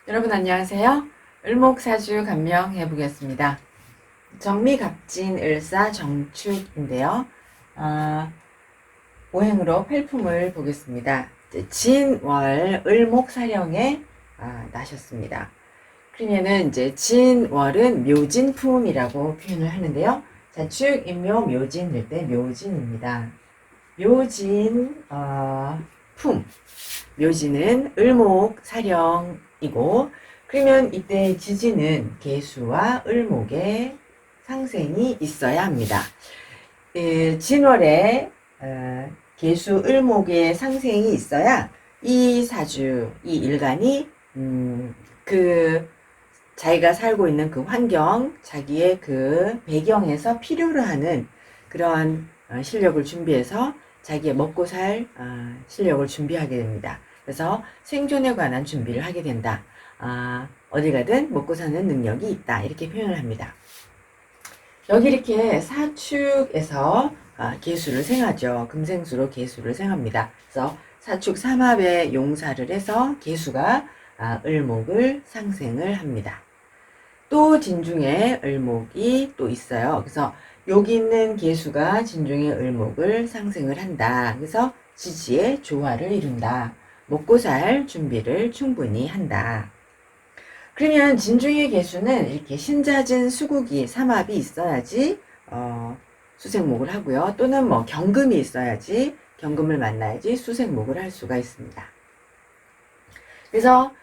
여러분 안녕하세요. 을목사주 감명해 보겠습니다. 정미갑진을사정축인데요. 오행으로 팔품을 보겠습니다. 진월 을목사령에 나셨습니다. 그러면은 이제 진월은 묘진품이라고 표현을 하는데요. 자축 인묘 묘진 될 때 묘진입니다. 묘진 품 묘지는 을목사령이고, 그러면 이때 지지는 계수와 을목의 상생이 있어야 합니다. 진월에 계수 을목의 상생이 있어야 이 사주, 이 일간이 그 자기가 살고 있는 그 환경, 자기의 그 배경에서 필요로 하는 그런 실력을 준비해서 자기의 먹고 살 실력을 준비하게 됩니다. 그래서 생존에 관한 준비를 하게 된다. 어디 가든 먹고 사는 능력이 있다. 이렇게 표현을 합니다. 여기 이렇게 사축에서 계수를 생하죠. 금생수로 계수를 생합니다. 그래서 사축 삼합에 용사를 해서 계수가 을목을 상생을 합니다. 또 진중에 을목이 또 있어요. 그래서 여기 있는 계수가 진중의 을목을 상생을 한다. 그래서 지지의 조화를 이룬다. 먹고 살 준비를 충분히 한다. 그러면 진중의 계수는 이렇게 신자진 수국이 삼합이 있어야지 수생목을 하고요. 또는 뭐 경금이 있어야지, 경금을 만나야지 수생목을 할 수가 있습니다. 그래서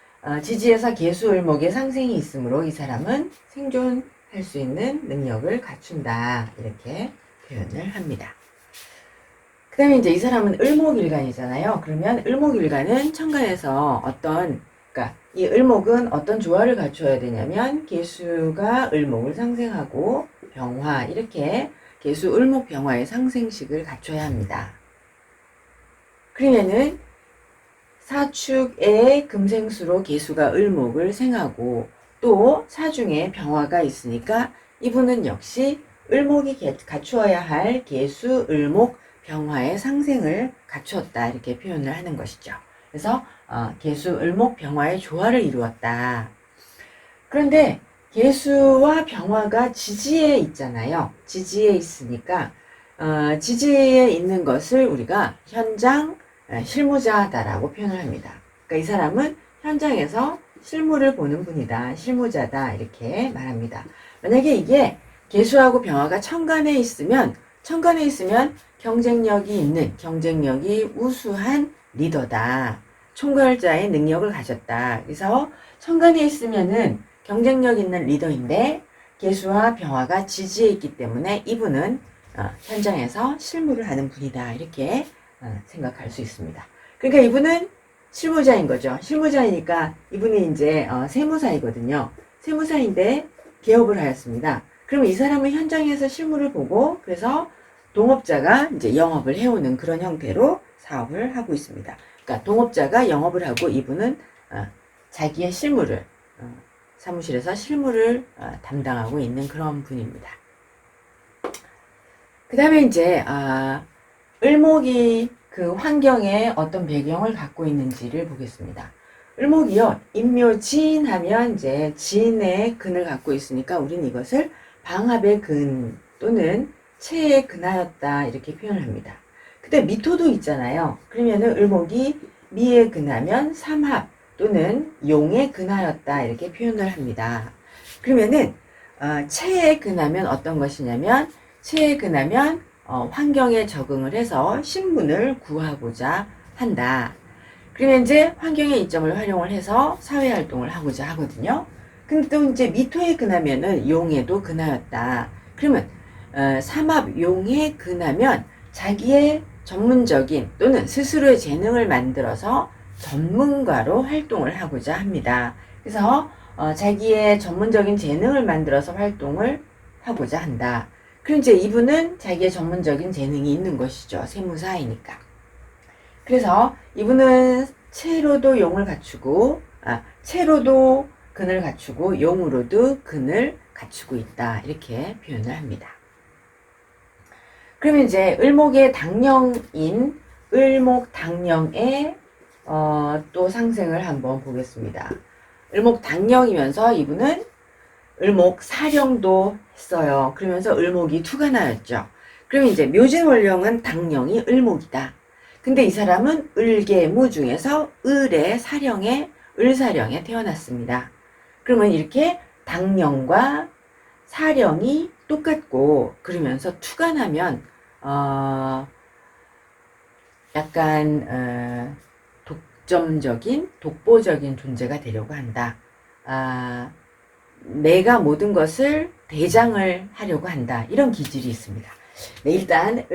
지지에서 계수을목의 상생이 있으므로 이 사람은 생존할 수 있는 능력을 갖춘다. 이렇게 표현을 합니다. 그 다음에 이제 이 사람은 을목일간이잖아요. 그러면 을목일간은 천간에서 그러니까 이 을목은 어떤 조화를 갖춰야 되냐면 계수가 을목을 상생하고 병화, 이렇게 계수 을목 병화의 상생식을 갖춰야 합니다. 그러면은 사축의 금생수로 계수가 을목을 생하고 또 사중에 병화가 있으니까 이분은 역시 을목이 갖추어야 할 계수 을목 병화의 상생을 갖추었다. 이렇게 표현을 하는 것이죠. 그래서 계수 을목 병화의 조화를 이루었다. 그런데 계수와 병화가 지지에 있잖아요. 지지에 있으니까 지지에 있는 것을 우리가 현장 실무자다라고 표현을 합니다. 그러니까 이 사람은 현장에서 실무를 보는 분이다. 실무자다. 이렇게 말합니다. 만약에 이게 계수하고 병화가 천간에 있으면 경쟁력이 있는, 경쟁력이 우수한 리더다. 총괄자의 능력을 가졌다. 그래서 천간에 있으면은 경쟁력 있는 리더인데 계수와 병화가 지지에 있기 때문에 이분은 현장에서 실무를 하는 분이다. 이렇게 생각할 수 있습니다. 그러니까 이분은 실무자인 거죠. 실무자이니까 이분이 이제 세무사이거든요. 세무사인데 개업을 하였습니다. 그러면 이 사람은 현장에서 실무를 보고 그래서 동업자가 이제 영업을 해오는 그런 형태로 사업을 하고 있습니다. 그러니까 동업자가 영업을 하고 이분은 자기의 실무를 사무실에서 실무를 담당하고 있는 그런 분입니다. 그 다음에 이제 을목이 그 환경에 어떤 배경을 갖고 있는지를 보겠습니다. 을목이요, 인묘진 하면 이제 진의 근을 갖고 있으니까 우리는 이것을 방합의 근 또는 체의 근하였다 이렇게 표현을 합니다. 근데 미토도 있잖아요. 그러면은 을목이 미에 근하면 삼합 또는 용에 근하였다 이렇게 표현을 합니다. 그러면은 체에 근하면 어떤 것이냐면 체에 근하면 환경에 적응을 해서 신분을 구하고자 한다. 그러면 이제 환경의 이점을 활용을 해서 사회활동을 하고자 하거든요. 근데 또 이제 미토에 근하면은 용에도 근하였다. 그러면 삼합 용에 근하면 자기의 전문적인 또는 스스로의 재능을 만들어서 전문가로 활동을 하고자 합니다. 그래서 자기의 전문적인 재능을 만들어서 활동을 하고자 한다. 그럼 이제 이분은 자기의 전문적인 재능이 있는 것이죠. 세무사이니까. 그래서 이분은 체로도 용을 갖추고 체로도 근을 갖추고 용으로도 근을 갖추고 있다. 이렇게 표현을 합니다. 그러면 이제 을목의 당령인 을목 당령의 또 상생을 한번 보겠습니다. 을목당령이면서 이분은 을목사령도 했어요. 그러면서 을목이 투가 나였죠. 그러면 이제 묘진월령은 당령이 을목이다. 근데 이 사람은 을계무 중에서 을의 사령에 을사령에 태어났습니다. 그러면 이렇게 당령과 사령이 똑같고 그러면서 투가 나면 약간 독점적인 독보적인 존재가 되려고 한다. 내가 모든 것을 대장을 하려고 한다. 이런 기질이 있습니다. 네, 일단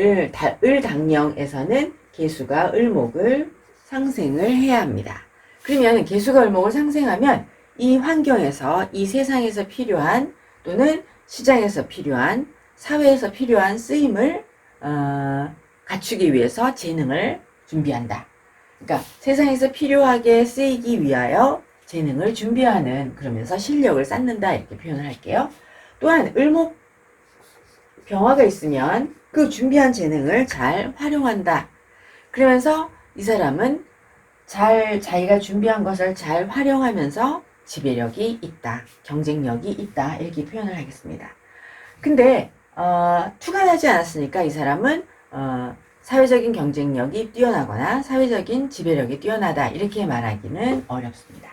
을당령에서는 개수가 을목을 상생을 해야 합니다. 그러면 개수가 을목을 상생하면 이 환경에서 이 세상에서 필요한 또는 시장에서 필요한 사회에서 필요한 쓰임을 갖추기 위해서 재능을 준비한다. 그러니까 세상에서 필요하게 쓰이기 위하여 재능을 준비하는 그러면서 실력을 쌓는다 이렇게 표현을 할게요. 또한 을목 병화가 있으면 그 준비한 재능을 잘 활용한다. 그러면서 이 사람은 자기가 준비한 것을 잘 활용하면서 지배력이 있다. 경쟁력이 있다. 이렇게 표현을 하겠습니다. 근데 투가 나지 않았으니까 이 사람은 사회적인 경쟁력이 뛰어나거나 사회적인 지배력이 뛰어나다 이렇게 말하기는 어렵습니다.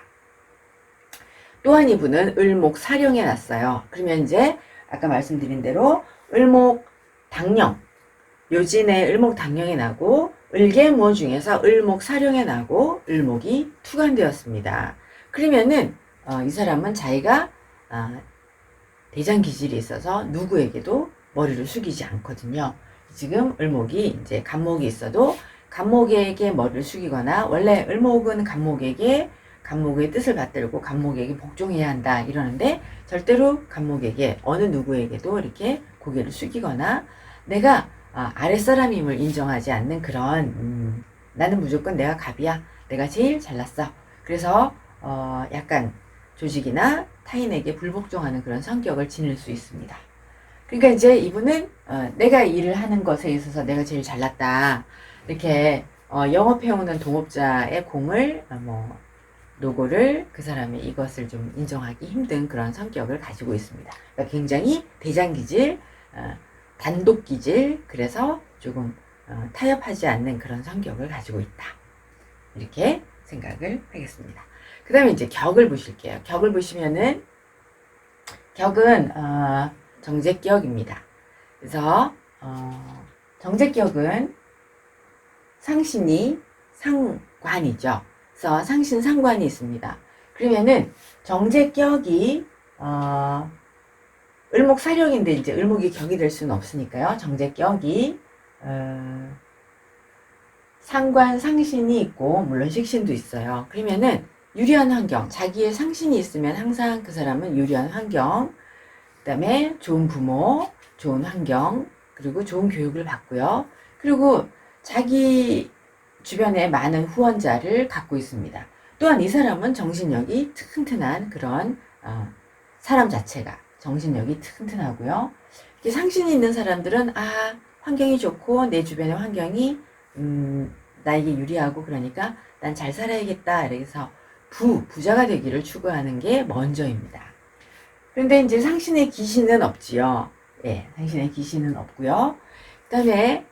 또한 이분은 을목사령에 났어요. 그러면 이제 아까 말씀드린 대로 을목당령, 묘진의 을목당령에 나고 을계무 중에서 을목사령에 나고 을목이 투간되었습니다. 그러면은 이 사람은 자기가 대장 기질이 있어서 누구에게도 머리를 숙이지 않거든요. 지금 을목이 이제 간목이 있어도 간목에게 머리를 숙이거나 원래 을목은 간목의 뜻을 받들고 간목에게 복종해야 한다 이러는데 절대로 간목에게 어느 누구에게도 이렇게 고개를 숙이거나 내가 아랫사람임을 인정하지 않는 그런 나는 무조건 내가 갑이야. 내가 제일 잘났어. 그래서 약간 조직이나 타인에게 불복종하는 그런 성격을 지닐 수 있습니다. 그러니까 이제 이분은 내가 일을 하는 것에 있어서 내가 제일 잘났다. 이렇게 영업해오는 동업자의 공을 노고를 그 사람이 이것을 좀 인정하기 힘든 그런 성격을 가지고 있습니다. 그러니까 굉장히 대장기질, 단독기질, 그래서 조금 타협하지 않는 그런 성격을 가지고 있다. 이렇게 생각을 하겠습니다. 그 다음에 이제 격을 보실게요. 격을 보시면은 격은 정제격입니다. 그래서 정제격은 상신이 상관이죠. 그래서 상신 상관이 있습니다. 그러면은 정제격이 을목사령인데 이제 을목이 격이 될 수는 없으니까요. 정제격이 상관 상신이 있고 물론 식신도 있어요. 그러면은 유리한 환경, 자기의 상신이 있으면 항상 그 사람은 유리한 환경, 그 다음에 좋은 부모, 좋은 환경, 그리고 좋은 교육을 받고요. 그리고 자기 주변에 많은 후원자를 갖고 있습니다. 또한 이 사람은 정신력이 튼튼한 그런 사람 자체가 정신력이 튼튼하고요. 이렇게 상신이 있는 사람들은 환경이 좋고 내 주변의 환경이 나에게 유리하고 그러니까 난 잘 살아야겠다. 그래서 부자가 되기를 추구하는 게 먼저입니다. 그런데 이제 상신의 기신은 없지요. 예, 상신의 기신은 없고요. 그 다음에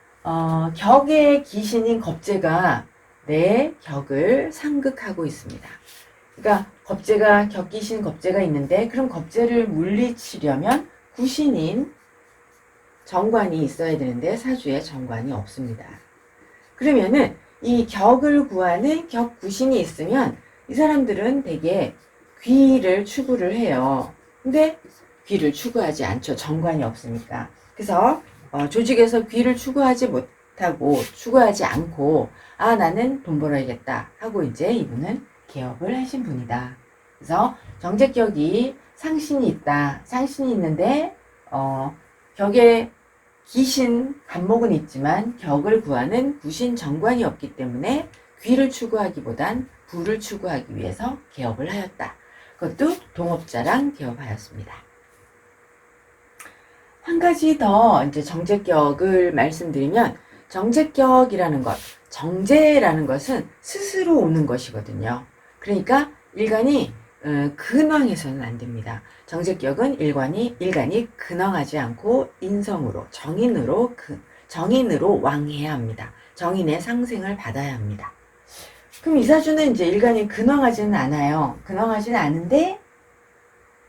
격의 기신인 겁재가 내 격을 상극하고 있습니다. 그러니까 겁재가 격기신 겁재가 있는데 그럼 겁재를 물리치려면 구신인 정관이 있어야 되는데 사주에 정관이 없습니다. 그러면은 이 격을 구하는 격구신이 있으면 이 사람들은 되게 귀를 추구를 해요. 근데 귀를 추구하지 않죠. 정관이 없으니까. 그래서 조직에서 귀를 추구하지 못하고 추구하지 않고 나는 돈 벌어야겠다 하고 이제 이분은 개업을 하신 분이다. 그래서 정제격이 상신이 있다. 상신이 있는데 격에 기신 간목은 있지만 격을 구하는 구신 정관이 없기 때문에 귀를 추구하기보단 부를 추구하기 위해서 개업을 하였다. 그것도 동업자랑 개업하였습니다. 한 가지 더 이제 정제격을 말씀드리면 정제격이라는 것, 정제라는 것은 스스로 오는 것이거든요. 그러니까 일간이 근왕해서는 안 됩니다. 정제격은 일간이 근왕하지 않고 인성으로, 정인으로 왕해야 합니다. 정인의 상생을 받아야 합니다. 그럼 이사주는 이제 일간이 근왕하지는 않아요. 근왕하지는 않은데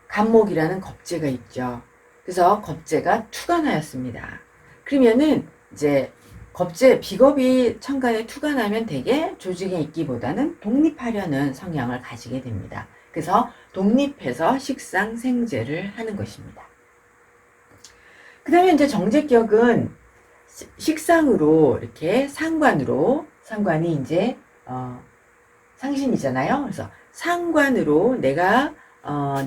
간목이라는 겁재가 있죠. 그래서 겁재가 투간하였습니다. 그러면은 이제 비겁이 천간에 투간하면 되게 조직에 있기보다는 독립하려는 성향을 가지게 됩니다. 그래서 독립해서 식상생재를 하는 것입니다. 그 다음에 이제 정제격은 식상으로 이렇게 상관이 이제 상신이잖아요. 그래서 상관으로 내가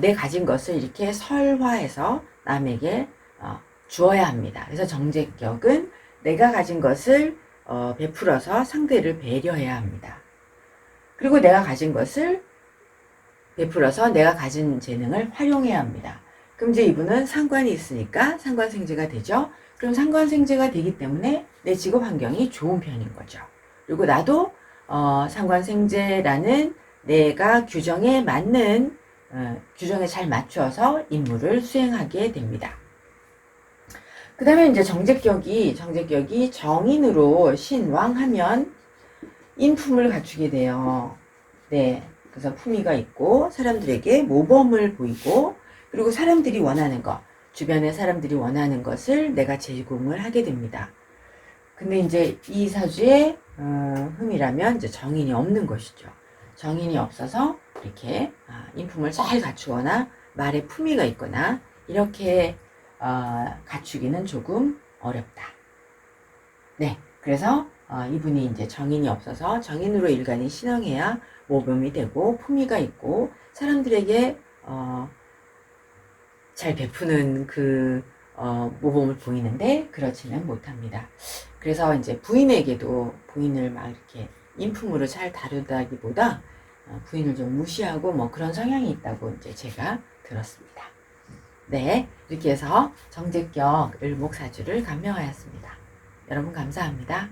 내 가진 것을 이렇게 설화해서 남에게 주어야 합니다. 그래서 정제격은 내가 가진 것을 베풀어서 상대를 배려해야 합니다. 그리고 내가 가진 것을 베풀어서 내가 가진 재능을 활용해야 합니다. 그럼 이제 이분은 상관이 있으니까 상관생재가 되죠. 그럼 상관생재가 되기 때문에 내 직업 환경이 좋은 편인 거죠. 그리고 나도 상관생재라는 내가 규정에 맞는 규정에 잘 맞춰서 임무를 수행하게 됩니다. 그 다음에 이제 정제격이 정인으로 신왕하면 인품을 갖추게 돼요. 네. 그래서 품위가 있고 사람들에게 모범을 보이고 그리고 사람들이 원하는 것, 주변의 사람들이 원하는 것을 내가 제공을 하게 됩니다. 근데 이제 이 사주의 흠이라면 이제 정인이 없는 것이죠. 정인이 없어서 이렇게 인품을 잘 갖추거나 말에 품위가 있거나 이렇게 갖추기는 조금 어렵다. 네, 그래서 이분이 이제 정인이 없어서 정인으로 일간이 신앙해야 모범이 되고 품위가 있고 사람들에게 잘 베푸는 그 모범을 보이는데 그렇지는 못합니다. 그래서 이제 부인을 막 이렇게 인품으로 잘 다루다기보다 부인을 좀 무시하고 뭐 그런 성향이 있다고 이제 제가 들었습니다. 네, 이렇게 해서 정제격 을목사주를 감명하였습니다. 여러분 감사합니다.